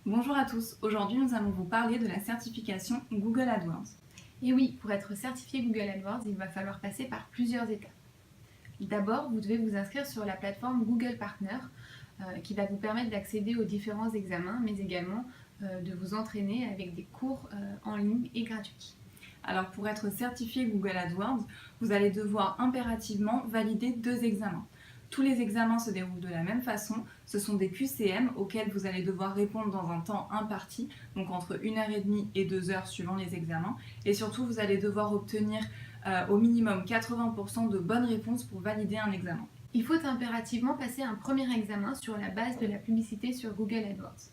Bonjour à tous, aujourd'hui nous allons vous parler de la certification Google AdWords. Et oui, pour être certifié Google AdWords, il va falloir passer par plusieurs étapes. D'abord, vous devez vous inscrire sur la plateforme Google Partner qui va vous permettre d'accéder aux différents examens, mais également de vous entraîner avec des cours en ligne et gratuits. Alors pour être certifié Google AdWords, vous allez devoir impérativement valider 2 examens. Tous les examens se déroulent de la même façon, ce sont des QCM auxquels vous allez devoir répondre dans un temps imparti, donc entre 1h30 et 2h suivant les examens, et surtout vous allez devoir obtenir au minimum 80% de bonnes réponses pour valider un examen. Il faut impérativement passer un premier examen sur la base de la publicité sur Google AdWords,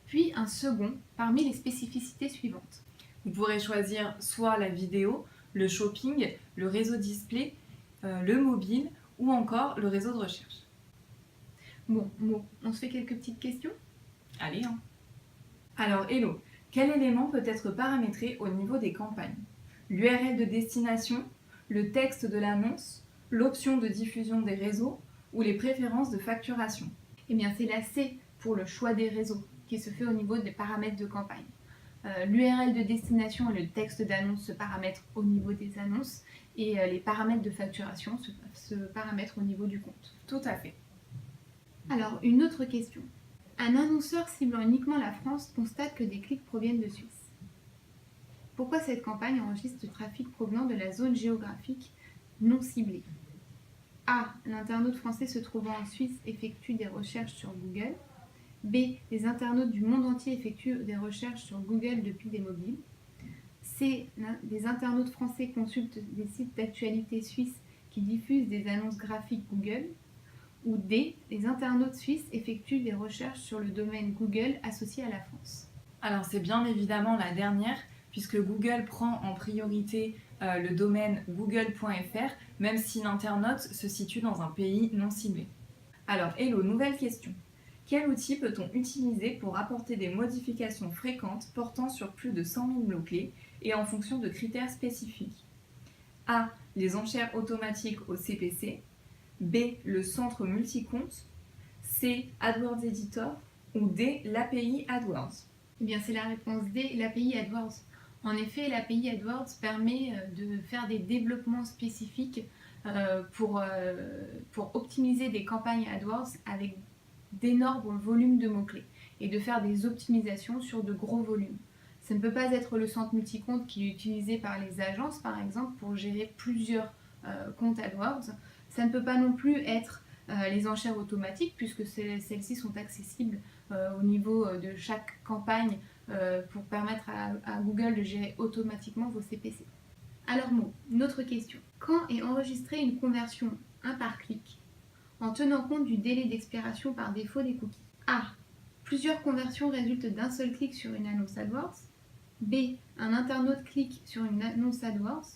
puis un second parmi les spécificités suivantes. Vous pourrez choisir soit la vidéo, le shopping, le réseau display, le mobile ou encore le réseau de recherche. Bon, on se fait quelques petites questions ? Allez, hein. Alors, hello, quel élément peut être paramétré au niveau des campagnes ? L'URL de destination, le texte de l'annonce, l'option de diffusion des réseaux ou les préférences de facturation ? Eh bien, c'est la C pour le choix des réseaux qui se fait au niveau des paramètres de campagne. L'URL de destination et le texte d'annonce se paramètrent au niveau des annonces et les paramètres de facturation se paramètrent au niveau du compte. Tout à fait. Alors, une autre question. Un annonceur ciblant uniquement la France constate que des clics proviennent de Suisse. Pourquoi cette campagne enregistre du trafic provenant de la zone géographique non ciblée ? A. L'internaute français se trouvant en Suisse effectue des recherches sur Google. B. Les internautes du monde entier effectuent des recherches sur Google depuis des mobiles. C. Les internautes français consultent des sites d'actualité suisses qui diffusent des annonces graphiques Google. Ou D. Les internautes suisses effectuent des recherches sur le domaine Google associé à la France. Alors c'est bien évidemment la dernière, puisque Google prend en priorité le domaine google.fr, même si l'internaute se situe dans un pays non ciblé. Alors hello, nouvelle question. Quel outil peut-on utiliser pour apporter des modifications fréquentes portant sur plus de 100 000 mots-clés et en fonction de critères spécifiques ? A. Les enchères automatiques au CPC. B. Le centre multicompte. C. AdWords Editor. Ou D. L'API AdWords. Eh bien, c'est la réponse D, l'API AdWords. En effet, l'API AdWords permet de faire des développements spécifiques pour optimiser des campagnes AdWords avec d'énormes volumes de mots-clés et de faire des optimisations sur de gros volumes. Ça ne peut pas être le centre multicompte qui est utilisé par les agences, par exemple, pour gérer plusieurs comptes AdWords. Ça ne peut pas non plus être les enchères automatiques, puisque celles-ci sont accessibles au niveau de chaque campagne pour permettre à Google de gérer automatiquement vos CPC. Alors, une autre question. Quand est enregistrée une conversion 1 par clic en tenant compte du délai d'expiration par défaut des cookies ? A. Plusieurs conversions résultent d'un seul clic sur une annonce AdWords. B. Un internaute clique sur une annonce AdWords.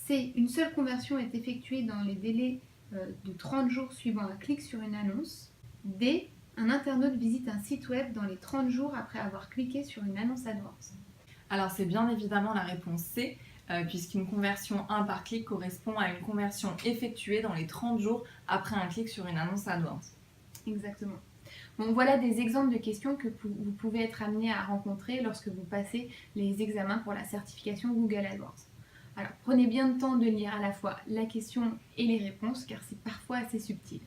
C. Une seule conversion est effectuée dans les délais de 30 jours suivant un clic sur une annonce. D. Un internaute visite un site web dans les 30 jours après avoir cliqué sur une annonce AdWords. Alors c'est bien évidemment la réponse C, puisqu'une conversion 1 par clic correspond à une conversion effectuée dans les 30 jours après un clic sur une annonce AdWords. Exactement. Bon, voilà des exemples de questions que vous pouvez être amené à rencontrer lorsque vous passez les examens pour la certification Google AdWords. Alors prenez bien le temps de lire à la fois la question et les réponses, car c'est parfois assez subtil.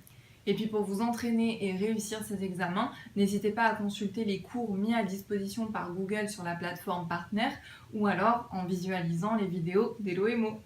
Et puis pour vous entraîner et réussir ces examens, n'hésitez pas à consulter les cours mis à disposition par Google sur la plateforme Partner ou alors en visualisant les vidéos d'Hello et Mo.